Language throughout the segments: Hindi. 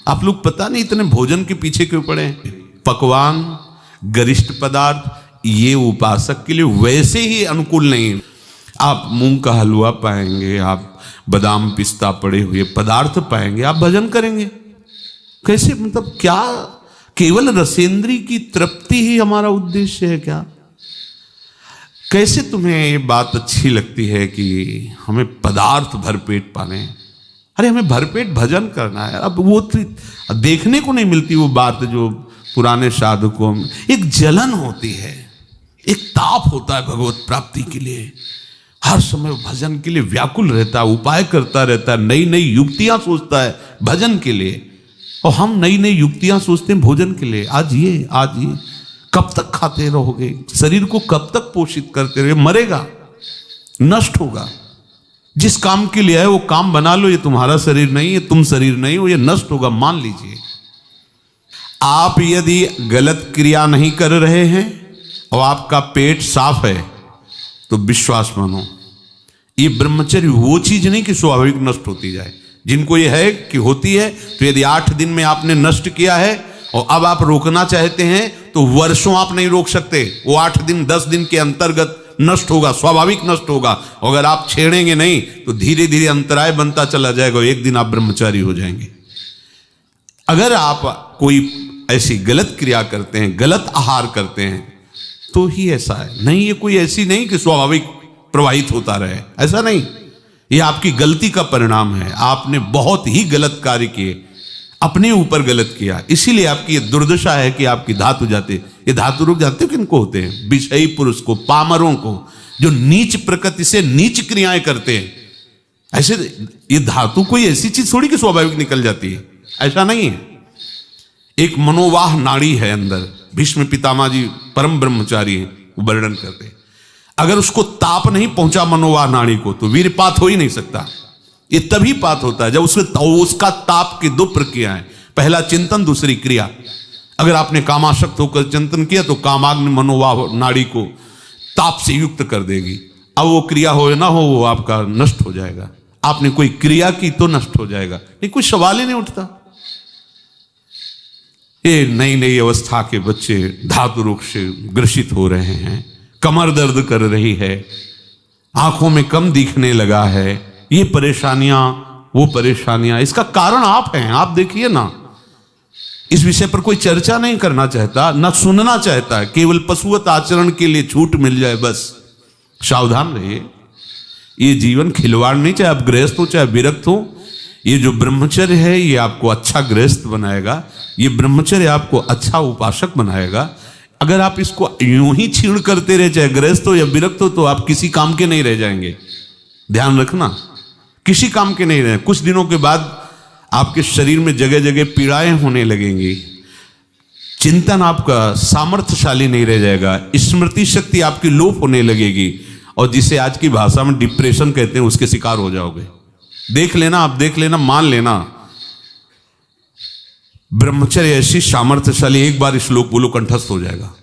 आप लोग पता नहीं इतने भोजन के पीछे क्यों पड़े हैं। पकवान, गरिष्ठ पदार्थ ये उपासक के लिए वैसे ही अनुकूल नहीं है। आप मूंग का हलवा पाएंगे, आप बादाम पिस्ता पड़े हुए पदार्थ पाएंगे, आप भजन करेंगे कैसे? मतलब क्या केवल रसेंद्री की तृप्ति ही हमारा उद्देश्य है क्या? कैसे तुम्हें ये बात अच्छी लगती है कि हमें पदार्थ भरपेट पाने? अरे हमें भरपेट भजन करना है। अब वो देखने को नहीं मिलती वो बात जो पुराने साधकों में एक जलन होती है, एक ताप होता है भगवत प्राप्ति के लिए। हर समय भजन के लिए व्याकुल रहता है, उपाय करता रहता है, नई नई युक्तियां सोचता है भजन के लिए। और हम नई नई युक्तियां सोचते हैं भोजन के लिए। आज ये कब तक खाते रहोगे? शरीर को कब तक पोषित करते रहोगे? मरेगा, नष्ट होगा। जिस काम के लिए है वो काम बना लो। ये तुम्हारा शरीर नहीं है, तुम शरीर नहीं हो, ये नष्ट होगा, मान लीजिए। आप यदि गलत क्रिया नहीं कर रहे हैं और आपका पेट साफ है तो विश्वास मानो, ये ब्रह्मचर्य वो चीज नहीं कि स्वाभाविक नष्ट होती जाए। जिनको ये है कि होती है, तो यदि 8 दिन में आपने नष्ट किया है और अब आप रोकना चाहते हैं तो वर्षों आप नहीं रोक सकते। वो 8 दिन 10 दिन के अंतर्गत नष्ट होगा, स्वाभाविक नष्ट होगा। अगर आप छेड़ेंगे नहीं तो धीरे धीरे अंतराय बनता चला जाएगा, एक दिन आप ब्रह्मचारी हो जाएंगे। अगर आप कोई ऐसी गलत क्रिया करते हैं, गलत आहार करते हैं, तो ही ऐसा है। नहीं, ये कोई ऐसी नहीं कि स्वाभाविक प्रवाहित होता रहे, ऐसा नहीं। ये आपकी गलती का परिणाम है। आपने बहुत ही गलत कार्य किए, अपने ऊपर गलत किया, इसीलिए आपकी ये दुर्दशा है कि आपकी धातु जाते। ये धातु रोग जानते हो किनको होते हैं? विषयी पुरुष को, पामरों को, जो नीच प्रकृति से नीच क्रियाएं करते हैं। ऐसे ये धातु कोई ऐसी चीज थोड़ी कि स्वाभाविक निकल जाती है, ऐसा नहीं है। एक मनोवाह नाड़ी है अंदर। भीष्म पितामह जी परम ब्रह्मचारी हैं, वो वर्णन करते हैं। अगर उसको ताप नहीं पहुंचा मनोवाह नाड़ी को तो वीरपात हो ही नहीं सकता। ये तभी पात होता है जब उसका ताप की 2 प्रक्रियाएं, पहला चिंतन, दूसरी क्रिया। अगर आपने कामाशक्त होकर चिंतन किया तो कामाग्नि मनोवाह नाड़ी को ताप से युक्त कर देगी। अब वो क्रिया हो ना हो, वो आपका नष्ट हो जाएगा। आपने कोई क्रिया की तो नष्ट हो जाएगा, नहीं कोई सवाल ही नहीं उठता। ये नई नई अवस्था के बच्चे धातु रोग से ग्रसित हो रहे हैं, कमर दर्द कर रही है, आंखों में कम दिखने लगा है, ये परेशानियां वो परेशानियां। इसका कारण आप हैं। आप देखिए ना, इस विषय पर कोई चर्चा नहीं करना चाहता, ना सुनना चाहता है। केवल पशुवत आचरण के लिए छूट मिल जाए बस। सावधान रहिए, ये जीवन खिलवाड़ नहीं, चाहे आप गृहस्थ हो चाहे विरक्त हो। ये जो ब्रह्मचर्य है ये आपको अच्छा गृहस्थ बनाएगा, ये ब्रह्मचर्य आपको अच्छा उपासक बनाएगा। अगर आप इसको यूं ही छीड़ करते रहे, चाहे गृहस्थ हो या विरक्त हो, तो आप किसी काम के नहीं रह जाएंगे। ध्यान रखना, किसी काम के नहीं रहे। कुछ दिनों के बाद आपके शरीर में जगह जगह पीड़ाएं होने लगेंगी, चिंतन आपका सामर्थ्यशाली नहीं रह जाएगा, स्मृति शक्ति आपकी लोप होने लगेगी, और जिसे आज की भाषा में डिप्रेशन कहते हैं उसके शिकार हो जाओगे। देख लेना, आप देख लेना, मान लेना। ब्रह्मचर्य ऐसी सामर्थ्यशाली, एक बार श्लोक बोलो कंठस्थ हो जाएगा।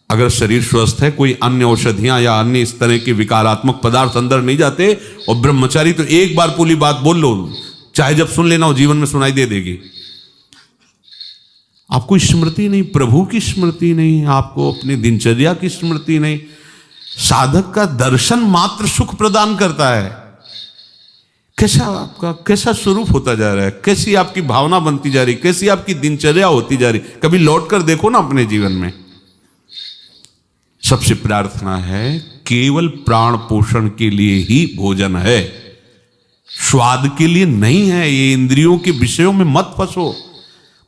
अगर शरीर स्वस्थ है, कोई अन्य औषधियां या अन्य इस तरह के विकारात्मक पदार्थ अंदर नहीं जाते, और ब्रह्मचारी तो एक बार पूरी बात बोल लो, चाहे जब सुन लेना हो, जीवन में सुनाई दे देगी। आपको स्मृति नहीं, प्रभु की स्मृति नहीं, आपको अपनी दिनचर्या की स्मृति नहीं। साधक का दर्शन मात्र सुख प्रदान करता है। कैसा स्वरूप होता जा रहा है, कैसी आपकी भावना बनती जा रही, कैसी आपकी दिनचर्या होती जा रही। कभी लौट कर देखो ना अपने जीवन में। सबसे प्रार्थना है, केवल प्राण पोषण के लिए ही भोजन है, स्वाद के लिए नहीं है। ये इंद्रियों के विषयों में मत फंसो।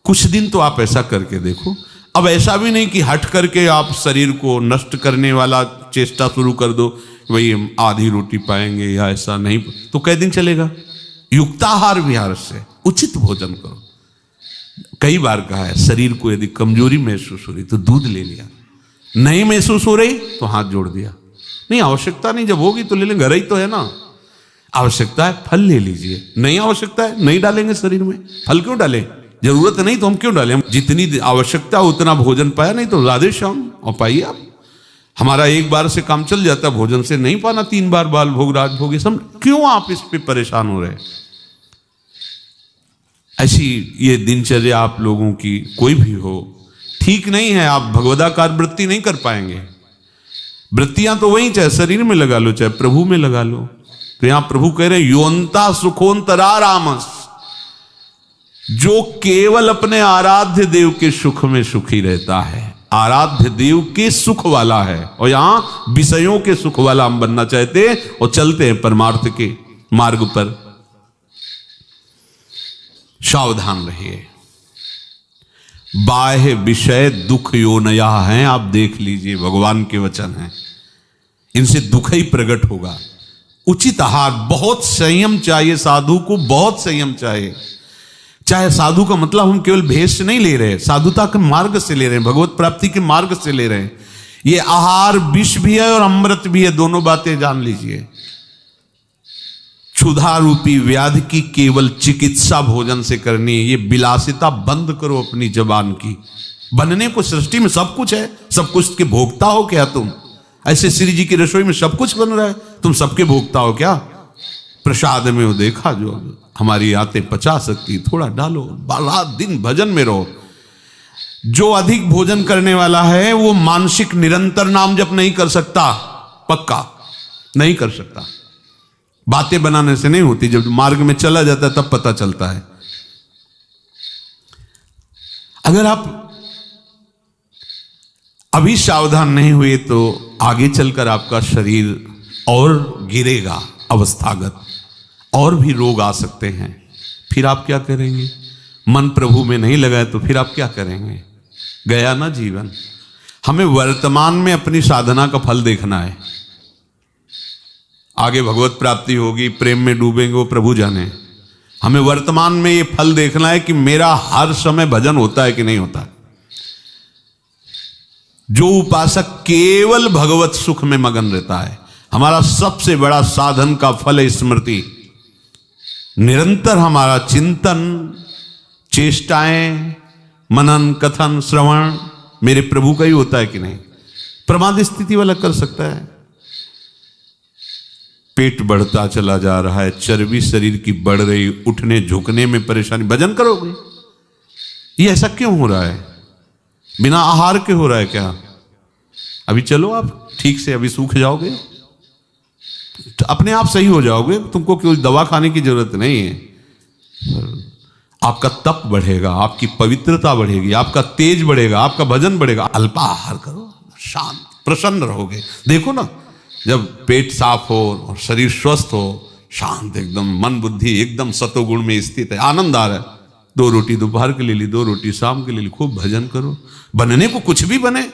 कुछ दिन तो आप ऐसा करके देखो। अब ऐसा भी नहीं कि हट करके आप शरीर को नष्ट करने वाला चेष्टा शुरू कर दो, भाई हम आधी रोटी पाएंगे या ऐसा नहीं, तो कई दिन चलेगा। युक्ताहार विहार से उचित भोजन करो। कई बार कहा है, शरीर को यदि कमजोरी महसूस हो रही तो दूध ले लिया, नहीं महसूस हो रही तो हाथ जोड़ दिया। नहीं आवश्यकता नहीं, जब होगी तो ले लेंगे, घर ही तो है ना। आवश्यकता है फल ले लीजिए, नहीं आवश्यकता है नहीं डालेंगे शरीर में। फल क्यों डालें? जरूरत नहीं तो हम क्यों डालें? जितनी आवश्यकता उतना भोजन पाया, नहीं तो राधे श्याम और पाइए आप। हमारा एक बार से काम चल जाता, भोजन से नहीं पाना 3 बार बाल भोग राज भोग, सब क्यों आप इस पे परेशान हो रहे? ऐसी ये दिनचर्या आप लोगों की कोई भी हो, ठीक नहीं है। आप भगवदाकार वृत्ति नहीं कर पाएंगे। वृत्तियां तो वही, चाहे शरीर में लगा लो चाहे प्रभु में लगा लो। तो यहां प्रभु कह रहे हैं योन्ता सुखोन्तरा रामस, जो केवल अपने आराध्य देव के सुख में सुखी रहता है, आराध्य देव के सुख वाला है। और यहां विषयों के सुख वाला हम बनना चाहते हैं और चलते हैं परमार्थ के मार्ग पर। सावधान रहिए, बाह्य विषय दुख योनया हैं। आप देख लीजिए, भगवान के वचन हैं, इनसे दुख ही प्रकट होगा। उचित आहार, बहुत संयम चाहिए साधु को, बहुत संयम चाहिए। चाहे साधु का मतलब हम केवल भेष नहीं ले रहे, साधुता के मार्ग से ले रहे हैं, भगवत प्राप्ति के मार्ग से ले रहे हैं। ये आहार विष भी है और अमृत भी है, दोनों बातें जान लीजिए। क्षुधा रूपी व्याधि की केवल चिकित्सा भोजन से करनी है। ये विलासिता बंद करो अपनी जबान की। बनने को सृष्टि में सब कुछ है, सब कुछ के भोगता हो क्या तुम? ऐसे श्री जी की रसोई में सब कुछ बन रहा है, तुम सबके भोगता हो क्या? प्रसाद में वो देखा जो हमारी आते पचा सकती, थोड़ा डालो, रात दिन भजन में रहो। जो अधिक भोजन करने वाला है वो मानसिक निरंतर नाम जप नहीं कर सकता, पक्का नहीं कर सकता। बातें बनाने से नहीं होती, जब मार्ग में चला जाता है तब पता चलता है। अगर आप अभी सावधान नहीं हुए तो आगे चलकर आपका शरीर और गिरेगा अवस्थागत, और भी रोग आ सकते हैं। फिर आप क्या करेंगे? मन प्रभु में नहीं लगाए तो फिर आप क्या करेंगे? गया ना जीवन। हमें वर्तमान में अपनी साधना का फल देखना है। आगे भगवत प्राप्ति होगी, प्रेम में डूबेंगे, वो प्रभु जाने। हमें वर्तमान में ये फल देखना है कि मेरा हर समय भजन होता है कि नहीं होता। जो उपासक केवल भगवत सुख में मगन रहता है, हमारा सबसे बड़ा साधन का फल है स्मृति। निरंतर हमारा चिंतन, चेष्टाएं, मनन, कथन, श्रवण मेरे प्रभु का ही होता है कि नहीं। प्रमाद स्थिति वाला कर सकता है। पेट बढ़ता चला जा रहा है, चर्बी शरीर की बढ़ रही, उठने झुकने में परेशानी, भजन करोगे? ये ऐसा क्यों हो रहा है? बिना आहार के हो रहा है क्या? अभी चलो आप ठीक से, अभी सूख जाओगे, अपने आप सही हो जाओगे, तुमको कोई दवा खाने की जरूरत नहीं है। आपका तप बढ़ेगा, आपकी पवित्रता बढ़ेगी, आपका तेज बढ़ेगा, आपका भजन बढ़ेगा। अल्पाहार करो, शांत प्रसन्न रहोगे। देखो ना, जब पेट साफ हो और शरीर स्वस्थ हो, शांत एकदम, मन बुद्धि एकदम सतोगुण में स्थित है, आनंद आ रहा है। 2 रोटी दोपहर के ले ली, 2 रोटी शाम के ले ली, खूब भजन करो। बनने को कुछ भी बने,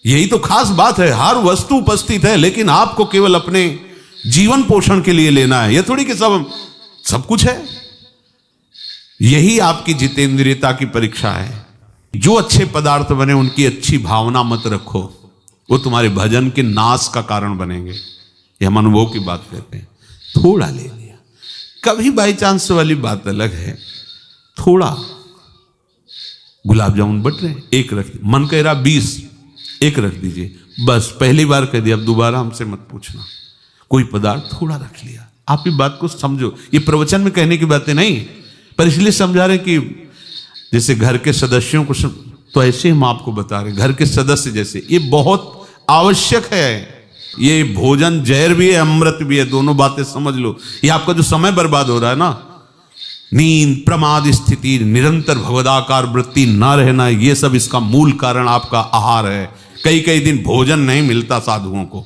यही तो खास बात है। हर वस्तु उपस्थित है, लेकिन आपको केवल अपने जीवन पोषण के लिए लेना है। यह थोड़ी कि सब कुछ है। यही आपकी जितेंद्रियता की परीक्षा है। जो अच्छे पदार्थ बने उनकी अच्छी भावना मत रखो, वो तुम्हारे भजन के नाश का कारण बनेंगे। ये हम अनुभव की बात कहते हैं। थोड़ा ले लिया, कभी बाई चांस वाली बात अलग है। थोड़ा गुलाब जामुन बट रहे, 1 रख, मन कह रहा 20, 1 रख दीजिए बस। पहली बार कह दिया, अब दोबारा हमसे मत पूछना। कोई पदार्थ थोड़ा रख लिया। आप ये बात को समझो, ये प्रवचन में कहने की बातें नहीं, पर इसलिए समझा रहे कि जैसे घर के सदस्यों को तो ऐसे हम आपको बता रहे, घर के सदस्य जैसे, ये बहुत आवश्यक है। ये भोजन जहर भी है, अमृत भी है, दोनों बातें समझ लो। ये आपका जो समय बर्बाद हो रहा है ना, नींद, प्रमाद स्थिति, निरंतर भगवदाकार वृत्ति ना रहना, ये सब इसका मूल कारण आपका आहार है। कई दिन भोजन नहीं मिलता साधुओं को।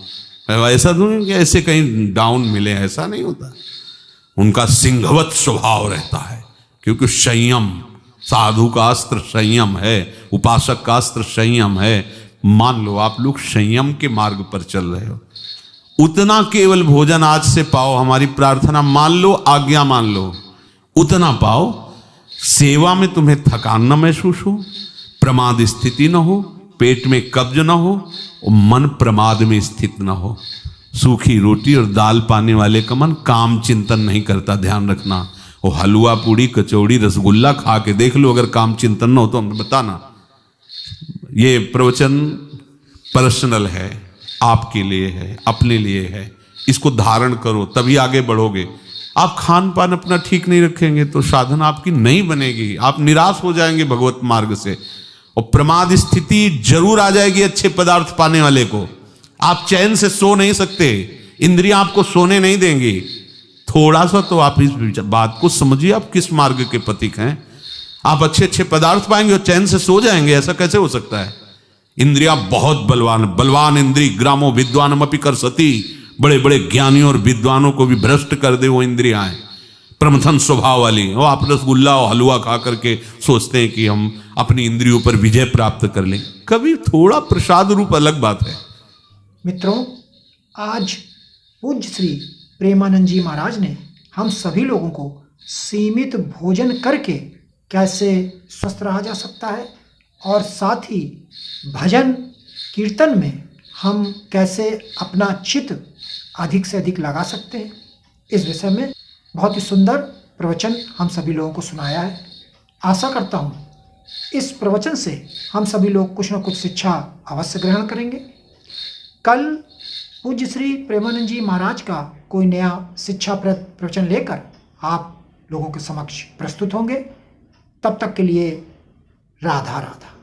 ऐसा नहीं कि ऐसे कहीं डाउन मिले, ऐसा नहीं होता। उनका सिंहवत स्वभाव रहता है, क्योंकि संयम, साधु का अस्त्र संयम है, उपासक का अस्त्र संयम है। मान लो आप लोग संयम के मार्ग पर चल रहे हो, उतना केवल भोजन आज से पाओ। हमारी प्रार्थना मान लो, आज्ञा मान लो, उतना पाओ। सेवा में तुम्हें थकान न महसूस हो, प्रमाद स्थिति न हो, पेट में कब्ज न हो और मन प्रमाद में स्थित न हो। सूखी रोटी और दाल पाने वाले का मन काम चिंतन नहीं करता, ध्यान रखना। वो हलवा, पूड़ी, कचौड़ी, रसगुल्ला खा के देख लो, अगर काम चिंतन न हो तो हमें बताना। ये प्रवचन पर्सनल है, आपके लिए है, अपने लिए है। इसको धारण करो, तभी आगे बढ़ोगे। आप खान पान अपना ठीक नहीं रखेंगे तो साधना आपकी नहीं बनेगी, आप निराश हो जाएंगे भगवत मार्ग से, और प्रमाद स्थिति जरूर आ जाएगी अच्छे पदार्थ पाने वाले को। आप चैन से सो नहीं सकते, इंद्रियां आपको सोने नहीं देंगी। थोड़ा सा तो आप इस बात को समझिए, आप किस मार्ग के पथिक हैं। आप अच्छे अच्छे पदार्थ पाएंगे और चैन से सो जाएंगे, ऐसा कैसे हो सकता है? इंद्रियां बहुत बलवान, बलवान इंद्री ग्रामो विद्वानम अपि कर सती, बड़े बड़े ज्ञानियों और विद्वानों को भी भ्रष्ट कर दे वो इंद्रियां, प्रमथन स्वभाव वाली। वो आप रसगुल्ला और हलवा खा करके सोचते हैं कि हम अपनी इंद्रियों पर विजय प्राप्त कर लें। कभी थोड़ा प्रसाद रूप अलग बात है। मित्रों, आज पूज्य श्री प्रेमानंद जी महाराज ने हम सभी लोगों को सीमित भोजन करके कैसे स्वस्थ रहा जा सकता है, और साथ ही भजन कीर्तन में हम कैसे अपना चित्त अधिक से अधिक लगा सकते हैं, इस विषय में बहुत ही सुंदर प्रवचन हम सभी लोगों को सुनाया है। आशा करता हूँ इस प्रवचन से हम सभी लोग कुछ न कुछ शिक्षा अवश्य ग्रहण करेंगे। कल पूज्य श्री प्रेमानंद जी महाराज का कोई नया शिक्षाप्रद प्रवचन लेकर आप लोगों के समक्ष प्रस्तुत होंगे। तब तक के लिए राधा राधा।